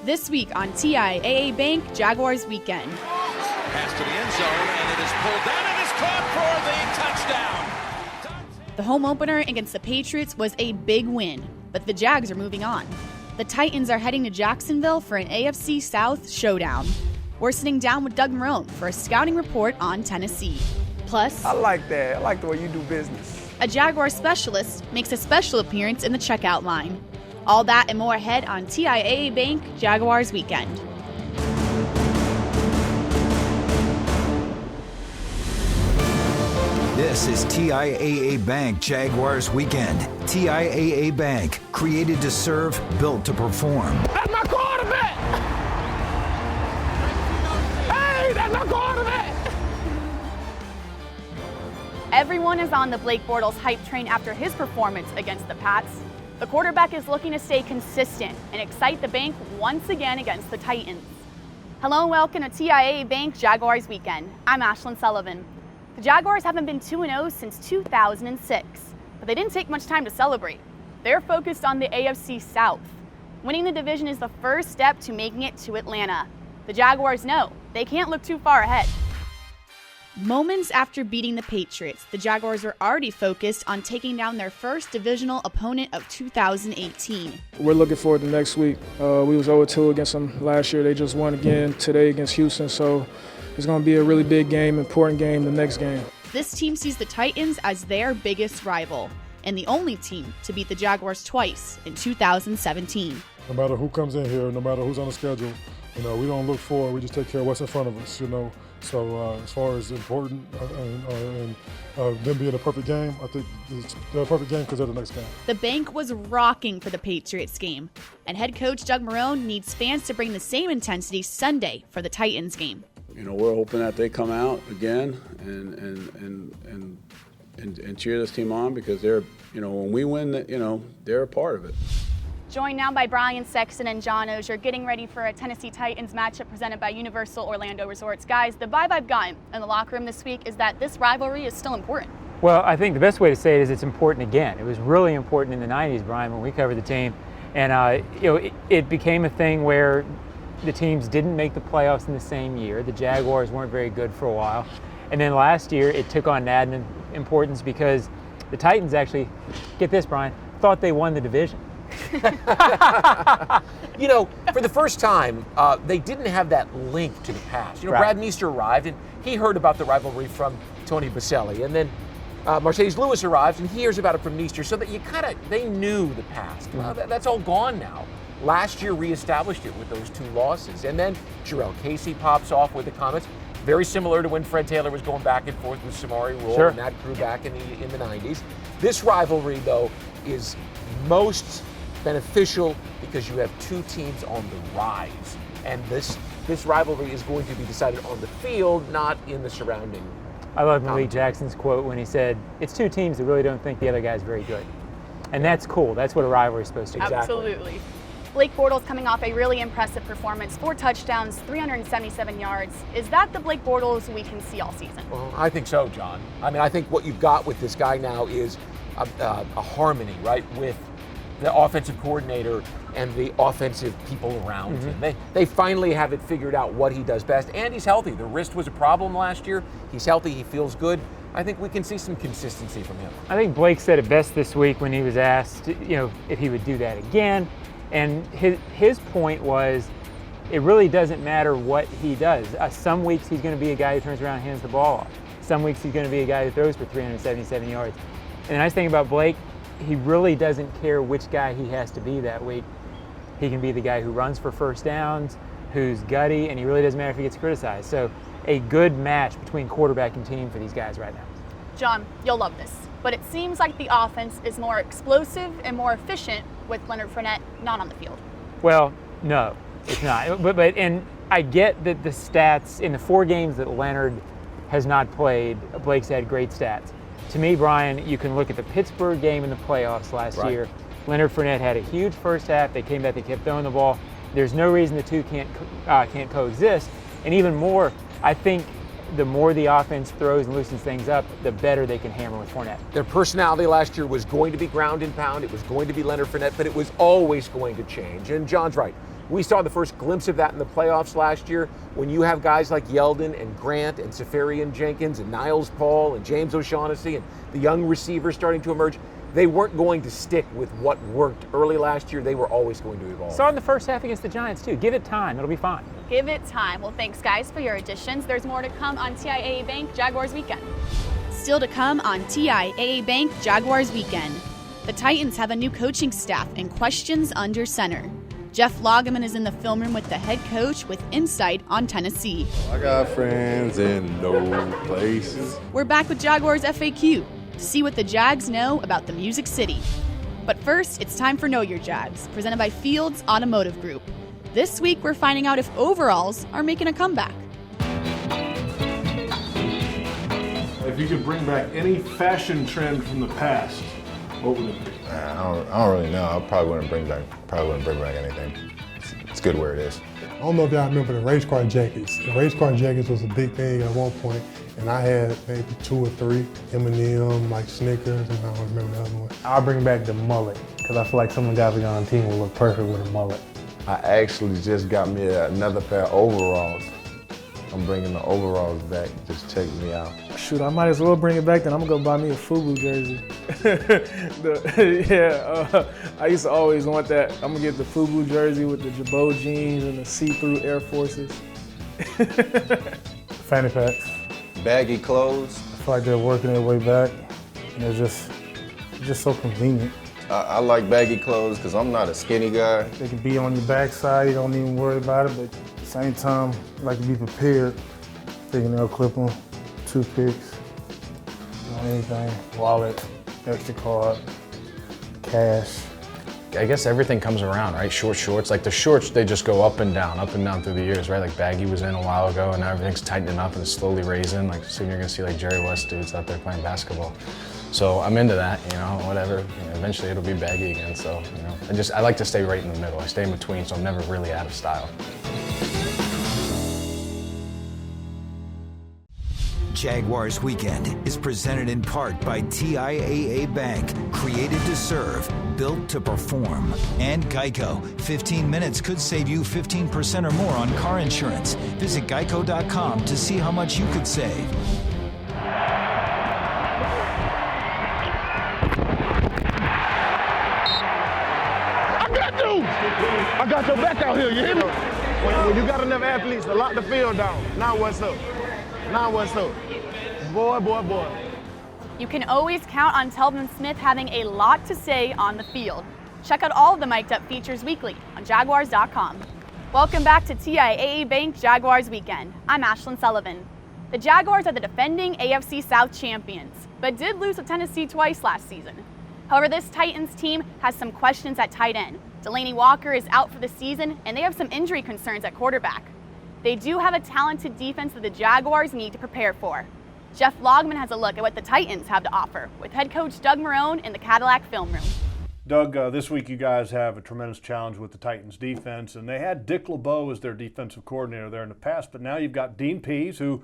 This week on TIAA Bank Jaguars Weekend. Pass to the end zone, and it is pulled down and is caught for the touchdown. The home opener against the Patriots was a big win, but the Jags are moving on. The Titans are heading to Jacksonville for an AFC South showdown. We're sitting down with Doug Marrone for a scouting report on Tennessee. Plus, I like that. I like the way you do business. A Jaguar specialist makes a special appearance in the checkout line. All that and more ahead on TIAA Bank Jaguars Weekend. This is TIAA Bank Jaguars Weekend. TIAA Bank, created to serve, built to perform. That's my quarterback! Hey, that's my quarterback! Everyone is on the Blake Bortles hype train after his performance against the Pats. The quarterback is looking to stay consistent and excite the bank once again against the Titans. Hello and welcome to TIAA Bank Jaguars Weekend. I'm Ashlyn Sullivan. The Jaguars haven't been 2-0 since 2006, but they didn't take much time to celebrate. They're focused on the AFC South. Winning the division is the first step to making it to Atlanta. The Jaguars know they can't look too far ahead. Moments after beating the Patriots, the Jaguars were already focused on taking down their first divisional opponent of 2018. We're looking forward to next week. We was 0-2 against them last year. They just won again today against Houston, so it's going to be a really big game, important game, the next game. This team sees the Titans as their biggest rival and the only team to beat the Jaguars twice in 2017. No matter who comes in here, no matter who's on the schedule, we don't look forward. We just take care of what's in front of us, So as far as important and them being a perfect game, I think they're a perfect game because they're the next game. The bank was rocking for the Patriots game, and head coach Doug Marrone needs fans to bring the same intensity Sunday for the Titans game. We're hoping that they come out again and cheer this team on because they're, when we win, they're a part of it. Joined now by Brian Sexton and John Oehser, getting ready for a Tennessee Titans matchup presented by Universal Orlando Resorts. Guys, the vibe I've gotten in the locker room this week is that this rivalry is still important. Well, I think the best way to say it is it's important again. It was really important in the 90s, Brian, when we covered the team. And, it became a thing where the teams didn't make the playoffs in the same year. The Jaguars weren't very good for a while. And then last year, it took on added importance because the Titans actually, get this, Brian, thought they won the division. For the first time, they didn't have that link to the past. Right. Brad Meester arrived, and he heard about the rivalry from Tony Baselli. And then Mercedes Lewis arrives, and he hears about it from Meester. So that they knew the past. Mm-hmm. Well, that's all gone now. Last year reestablished it with those 2 losses. And then Jarrell Casey pops off with the comments. Very similar to when Fred Taylor was going back and forth with Samari Rule and that crew back in the 90s. This rivalry, though, is most beneficial because you have 2 teams on the rise. And this rivalry is going to be decided on the field, not in the surrounding. I love Malik Jackson's quote when he said, it's 2 teams that really don't think the other guy's very good. And that's cool. That's what a rivalry is supposed to do. Absolutely. Blake Bortles coming off a really impressive performance, 4 touchdowns, 377 yards. Is that the Blake Bortles we can see all season? Well, I think so, John. I think what you've got with this guy now is a harmony, right, with the offensive coordinator and the offensive people around him. They finally have it figured out what he does best, and he's healthy. The wrist was a problem last year. He's healthy. He feels good. I think we can see some consistency from him. I think Blake said it best this week when he was asked, if he would do that again. And his point was, it really doesn't matter what he does. Some weeks he's going to be a guy who turns around and hands the ball off. Some weeks he's going to be a guy who throws for 377 yards. And the nice thing about Blake, he really doesn't care which guy he has to be that week. He can be the guy who runs for first downs, who's gutty, and he really doesn't matter if he gets criticized. So a good match between quarterback and team for these guys right now. John, you'll love this, but it seems like the offense is more explosive and more efficient with Leonard Fournette not on the field. Well, no, it's not. But I get that the stats in the 4 games that Leonard has not played, Blake's had great stats. To me, Brian, you can look at the Pittsburgh game in the playoffs last year. Leonard Fournette had a huge first half. They came back, they kept throwing the ball. There's no reason the two can't coexist. And even more, I think the more the offense throws and loosens things up, the better they can hammer with Fournette. Their personality last year was going to be ground and pound. It was going to be Leonard Fournette, but it was always going to change. And John's right. We saw the first glimpse of that in the playoffs last year when you have guys like Yeldon and Grant and Safarian Jenkins and Niles Paul and James O'Shaughnessy and the young receivers starting to emerge. They weren't going to stick with what worked early last year. They were always going to evolve. Saw in the first half against the Giants, too. Give it time. It'll be fine. Give it time. Well, thanks, guys, for your additions. There's more to come on TIAA Bank Jaguars Weekend. Still to come on TIAA Bank Jaguars Weekend. The Titans have a new coaching staff and questions under center. Jeff Lageman is in the film room with the head coach with insight on Tennessee. I got friends in no places. We're back with Jaguars FAQ to see what the Jags know about the Music City. But first, it's time for Know Your Jags, presented by Fields Automotive Group. This week, we're finding out if overalls are making a comeback. If you could bring back any fashion trend from the past, what would it be? I don't really know. I probably wouldn't bring back anything. It's good where it is. I don't know if y'all remember the race car jackets. The race car jackets was a big thing at one point, and I had maybe 2 or 3. M&M, like Snickers, and I don't remember the other one. I'll bring back the mullet, because I feel like some of the guys we got on the team will look perfect with a mullet. I actually just got me another pair of overalls. I'm bringing the overalls back. Just check me out. Shoot, I might as well bring it back then. I'm gonna go buy me a FUBU jersey. I used to always want that. I'm gonna get the FUBU jersey with the Jabot jeans and the see-through Air Forces. Fanny packs. Baggy clothes. I feel like they're working their way back. And it's just so convenient. I like baggy clothes because I'm not a skinny guy. They can be on your backside, you don't even worry about it, but at the same time, I like to be prepared. Fingernail clipper, toothpicks, anything, wallet, extra card, cash. I guess everything comes around, right? Short shorts, like the shorts, they just go up and down through the years, right? Like baggy was in a while ago and now everything's tightening up and it's slowly raising. Like soon you're gonna see like Jerry West dudes out there playing basketball. So I'm into that, whatever. Eventually it'll be baggy again, so, I like to stay right in the middle. I stay in between, so I'm never really out of style. Jaguars Weekend is presented in part by TIAA Bank, created to serve, built to perform, and Geico. 15 minutes could save you 15% or more on car insurance. Visit geico.com to see how much you could save. I got your back out here, you hear me? When you got enough athletes to lock the field down, now what's up? Boy. You can always count on Telvin Smith having a lot to say on the field. Check out all of the Mic'd Up features weekly on Jaguars.com. Welcome back to TIAA Bank Jaguars Weekend. I'm Ashlyn Sullivan. The Jaguars are the defending AFC South champions, but did lose to Tennessee twice last season. However, this Titans team has some questions at tight end. Delaney Walker is out for the season, and they have some injury concerns at quarterback. They do have a talented defense that the Jaguars need to prepare for. Jeff Lageman has a look at what the Titans have to offer with head coach Doug Marrone in the Cadillac film room. Doug, this week you guys have a tremendous challenge with the Titans defense, and they had Dick LeBeau as their defensive coordinator there in the past, but now you've got Dean Pease, who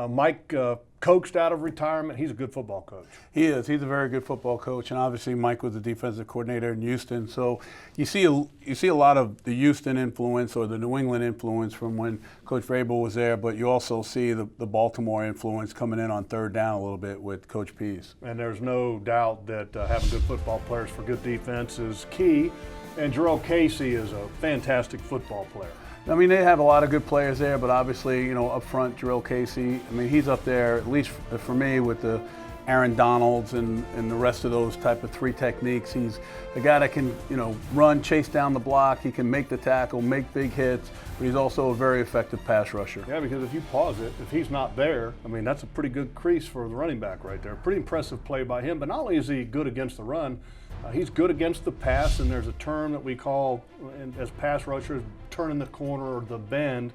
Mike coached out of retirement. He's a good football coach. He is. He's a very good football coach, and obviously Mike was the defensive coordinator in Houston. So you see a lot of the Houston influence or the New England influence from when Coach Vrabel was there, but you also see the Baltimore influence coming in on third down a little bit with Coach Pease. And there's no doubt that having good football players for good defense is key, and Jarrell Casey is a fantastic football player. I mean, they have a lot of good players there, but obviously, up front, Jarrell Casey, I mean, he's up there, at least for me, with the Aaron Donalds and the rest of those type of 3 techniques. He's the guy that can, run, chase down the block. He can make the tackle, make big hits, but he's also a very effective pass rusher. Yeah, because if you pause it, if he's not there, I mean, that's a pretty good crease for the running back right there. Pretty impressive play by him, but not only is he good against the run, he's good against the pass, and there's a term that we call, as pass rushers, turning the corner or the bend,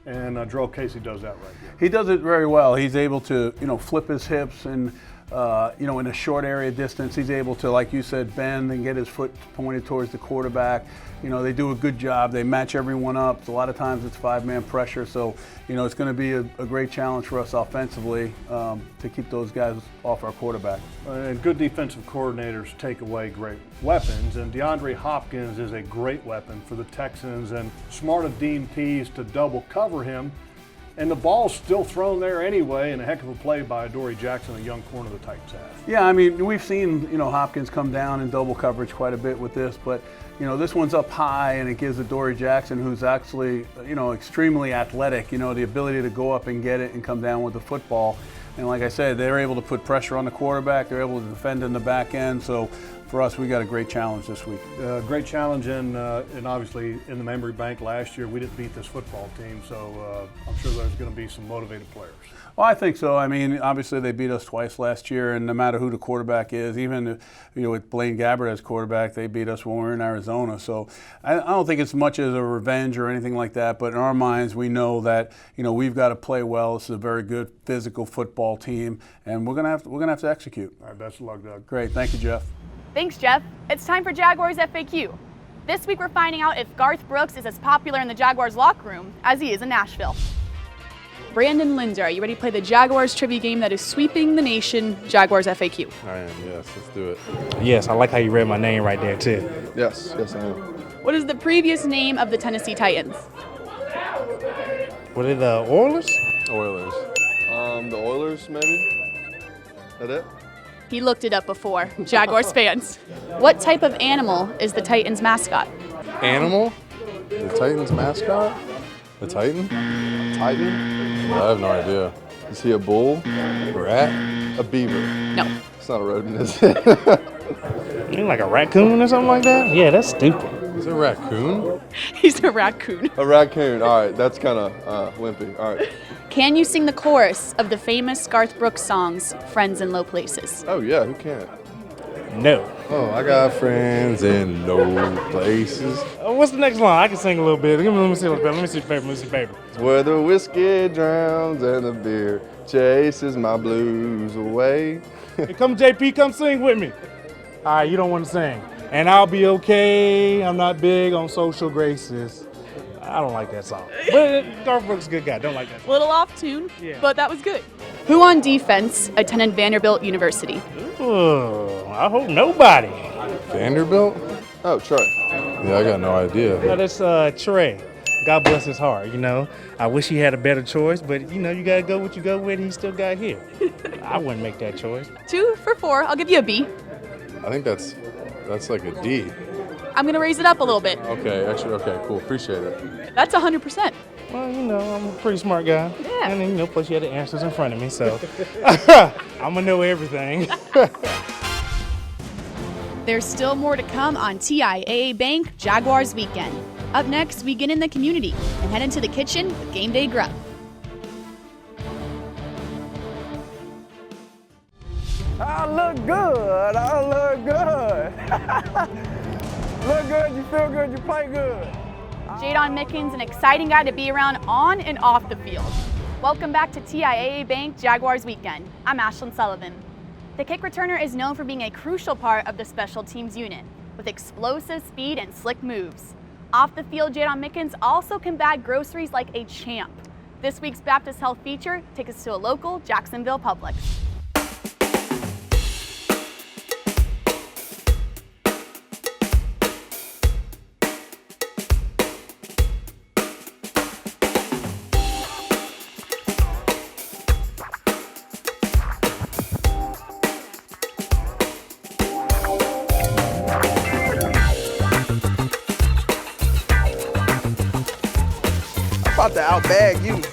and Jarrell Casey does that right here. He does it very well. He's able to, flip his hips, and in a short area distance, he's able to, like you said, bend and get his foot pointed towards the quarterback. They do a good job. They match everyone up. A lot of times it's 5-man pressure. So, it's going to be a great challenge for us offensively to keep those guys off our quarterback. And good defensive coordinators take away great weapons. And DeAndre Hopkins is a great weapon for the Texans. And smart of Dean Pease to double cover him. And the ball's still thrown there anyway, and a heck of a play by Adoree Jackson, a young corner the Titans have. Yeah, I mean, we've seen, Hopkins come down in double coverage quite a bit with this, but, this one's up high, and it gives Adoree Jackson, who's actually, extremely athletic, the ability to go up and get it and come down with the football. And like I said, they're able to put pressure on the quarterback. They're able to defend in the back end. So for us, we got a great challenge this week. Great challenge, and obviously in the memory bank last year, we didn't beat this football team. So I'm sure there's going to be some motivated players. Well, I think so. I mean, obviously they beat us twice last year, and no matter who the quarterback is, even with Blaine Gabbert as quarterback, they beat us when we were in Arizona. So I don't think it's much as a revenge or anything like that. But in our minds, we know that we've got to play well. This is a very good physical football team, and we're gonna have to execute. All right, best of luck, Doug. Great, thank you, Jeff. Thanks, Jeff. It's time for Jaguars FAQ. This week we're finding out if Garth Brooks is as popular in the Jaguars locker room as he is in Nashville. Brandon Linder, are you ready to play the Jaguars trivia game that is sweeping the nation, Jaguars FAQ? I am, yes. Let's do it. Yes, I like how you read my name right there, too. Yes, I am. What is the previous name of the Tennessee Titans? Were they the Oilers? Oilers. The Oilers, maybe? That it? He looked it up before. Jaguars fans. What type of animal is the Titans mascot? Animal? The Titans mascot? The Titan? Titan? I have no idea. Is he a bull? A rat? A beaver? No. It's not a rodent, is it? You like a raccoon or something like that? Yeah, that's stupid. Is it a raccoon? He's a raccoon. A raccoon. All right, that's kind of wimpy. All right. Can you sing the chorus of the famous Garth Brooks songs, Friends in Low Places? Oh, yeah, who can't? No. Oh, I got friends in low places. What's the next line? I can sing a little bit. Let me see your paper. Let me see your paper. Where the whiskey drowns and the beer chases my blues away. Hey, come, JP, come sing with me. All right, you don't want to sing. And I'll be okay. I'm not big on social graces. I don't like that song. But Garth Brooks is a good guy. Don't like that song. Little off tune, but that was good. Who on defense attended Vanderbilt University? Ooh, I hope nobody. Vanderbilt? Oh, Trey. Yeah, I got no idea. No, that's Trey. God bless his heart, I wish he had a better choice, but, you got to go what you go with. He still got here. I wouldn't make that choice. 2 for 4. I'll give you a B. I think that's like a D. I'm going to raise it up a little bit. Okay, actually, okay, cool. Appreciate it. That's 100%. Well, I'm a pretty smart guy. Yeah. And then, plus you had the answers in front of me, so I'm going to know everything. There's still more to come on TIAA Bank Jaguars Weekend. Up next, we get in the community and head into the kitchen with game day grub. I look good. I look good. Look good, you feel good, you play good. Jaden Mickens, an exciting guy to be around on and off the field. Welcome back to TIAA Bank Jaguars Weekend. I'm Ashlyn Sullivan. The kick returner is known for being a crucial part of the special teams unit, with explosive speed and slick moves. Off the field, Jaden Mickens also can bag groceries like a champ. This week's Baptist Health feature takes us to a local Jacksonville Publix. About to outbag you. See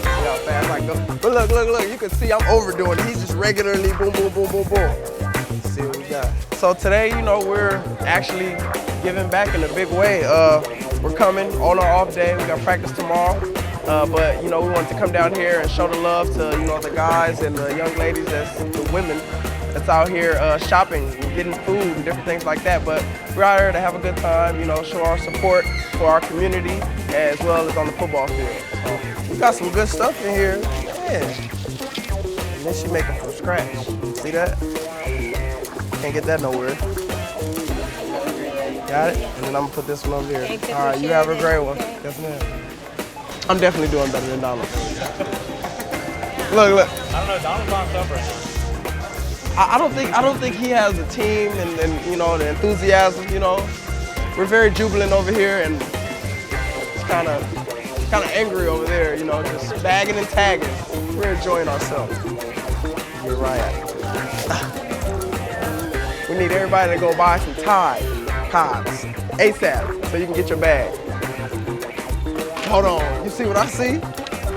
how fast I go. But look, you can see I'm overdoing it. He's just regularly boom, boom, boom, boom, boom. Let's see what we got. So today, we're actually giving back in a big way. We're coming on our off day. We got practice tomorrow. But we wanted to come down here and show the love to, the guys and the young ladies, the women that's out here shopping and getting food and different things like that. But we're out here to have a good time, show our support for our community as well as on the football field. So we got some good stuff in here. Yeah. And then she make them from scratch. See that? Can't get that nowhere. Got it? And then I'm gonna put this one over here. All right, you have a great one. Yes, ma'am. I'm definitely doing better than Donald. Look. I don't know, Donald's on top right now. I don't think he has a team and you know, the enthusiasm, you know. We're very jubilant over here and it's kind of angry over there, you know, just bagging and tagging. We're enjoying ourselves. You're right. We need everybody to go buy some Tide Pods ASAP so you can get your bag. Hold on, you see what I see?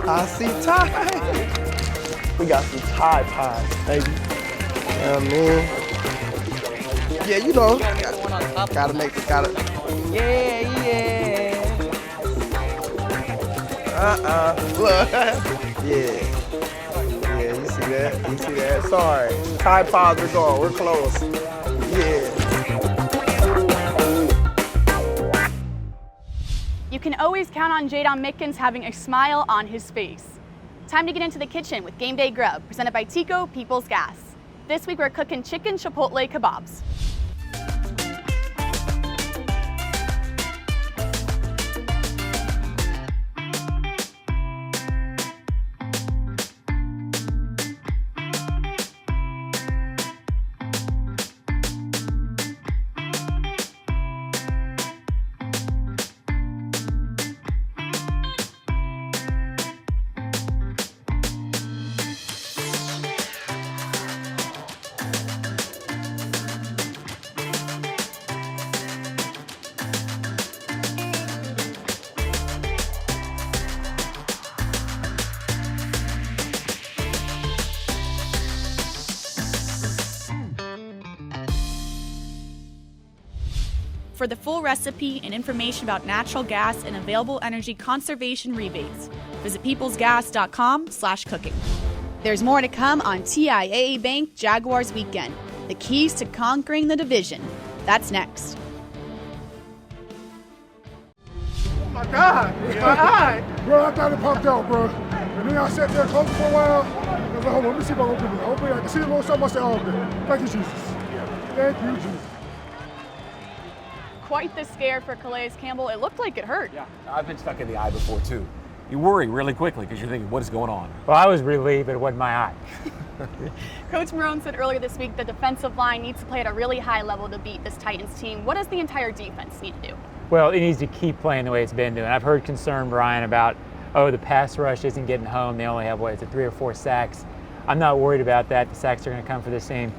I see Tide. We got some Tide Pods, baby. You know what I mean? Yeah, you know, gotta make it, yeah. Look, yeah, you see that? Sorry, Tide Pods are gone, we're close, yeah. You can always count on Jaden Mickens having a smile on his face. Time to get into the kitchen with Game Day Grub, presented by Tico People's Gas. This week we're cooking chicken chipotle kebabs. For the full recipe and information about natural gas and available energy conservation rebates, visit peoplesgas.com/cooking. There's more to come on TIAA Bank Jaguars Weekend, the keys to conquering the division. That's next. Oh my God, it's my eye. Bro, I thought it popped out, bro. And then I sat there close for a while. I was like, hold on, let me see if I can open it. Hopefully I can see a little something. I said, oh, good. Thank you, Jesus. Thank you, Jesus. Quite the scare for Calais Campbell. It looked like it hurt. Yeah, I've been stuck in the eye before too. You worry really quickly because you're thinking, what is going on? Well, I was relieved it wasn't my eye. Coach Marone said earlier this week the defensive line needs to play at a really high level to beat this Titans team. What does the entire defense need to do? Well, it needs to keep playing the way it's been doing. I've heard concern, Brian, about, the pass rush isn't getting home. They only have, 3 or 4 sacks. I'm not worried about that. The sacks are going to come for this team.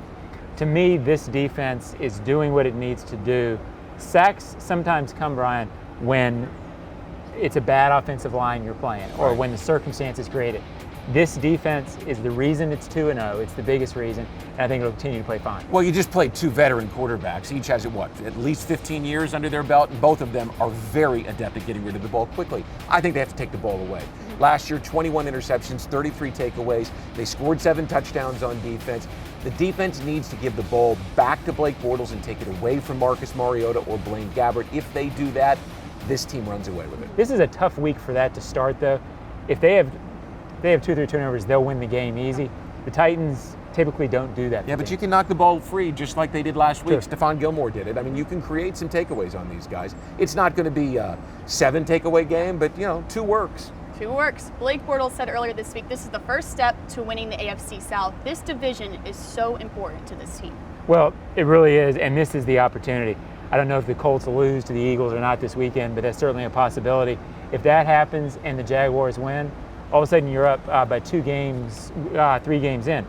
To me, this defense is doing what it needs to do. Sacks sometimes come, Brian, when it's a bad offensive line you're playing or when the circumstances create it. This defense is the reason it's 2-0. It's the biggest reason, and I think it'll continue to play fine. Well, you just played 2 veteran quarterbacks. Each has, at least 15 years under their belt, and both of them are very adept at getting rid of the ball quickly. I think they have to take the ball away. Last year, 21 interceptions, 33 takeaways. They scored 7 touchdowns on defense. The defense needs to give the ball back to Blake Bortles and take it away from Marcus Mariota or Blaine Gabbert. If they do that, this team runs away with it. This is a tough week for that to start, though. If they have 2 or 3 turnovers, they'll win the game easy. The Titans typically don't do that. Yeah, but you can knock the ball free just like they did last week. Stephon Gilmore did it. I mean, you can create some takeaways on these guys. It's not going to be a 7 takeaway game, but 2 works. 2 works. Blake Bortles said earlier this week this is the first step to winning the AFC South. This division is so important to this team. Well, it really is, and this is the opportunity. I don't know if the Colts will lose to the Eagles or not this weekend, but that's certainly a possibility. If that happens and the Jaguars win, all of a sudden you're up by 3 games in.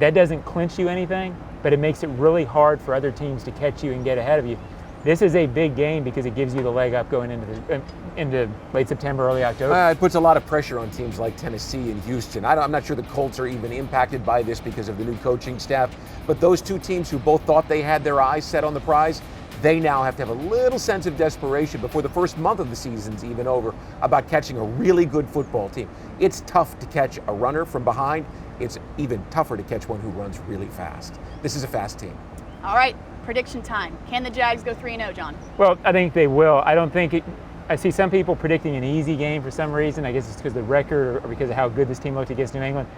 That doesn't clinch you anything, but it makes it really hard for other teams to catch you and get ahead of you. This is a big game because it gives you the leg up going into late September, early October. It puts a lot of pressure on teams like Tennessee and Houston. I'm not sure the Colts are even impacted by this because of the new coaching staff, but those 2 teams who both thought they had their eyes set on the prize, they now have to have a little sense of desperation before the first month of the season's even over about catching a really good football team. It's tough to catch a runner from behind. It's even tougher to catch one who runs really fast. This is a fast team. All right, prediction time. Can the Jags go 3-0, John? Well, I think they will. I don't think I see some people predicting an easy game for some reason. I guess it's because of the record or because of how good this team looked against New England.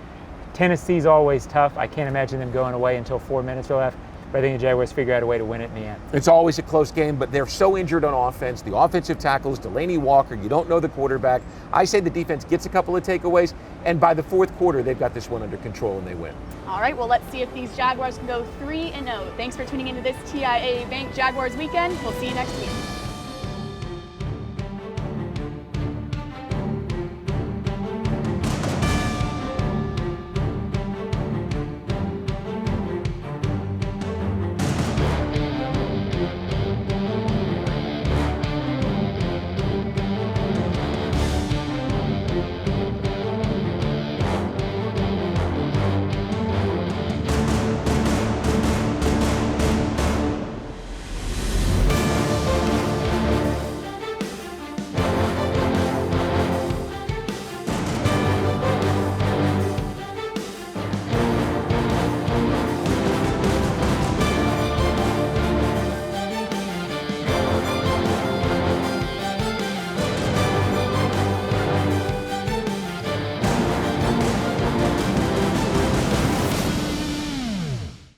Tennessee's always tough. I can't imagine them going away until 4 minutes are left. But I think the Jaguars figure out a way to win it in the end. It's always a close game, but they're so injured on offense. The offensive tackles, Delaney Walker, you don't know the quarterback. I say the defense gets a couple of takeaways, and by the fourth quarter, they've got this one under control and they win. All right, well, let's see if these Jaguars can go 3-0. Thanks for tuning into this TIAA Bank Jaguars weekend. We'll see you next week.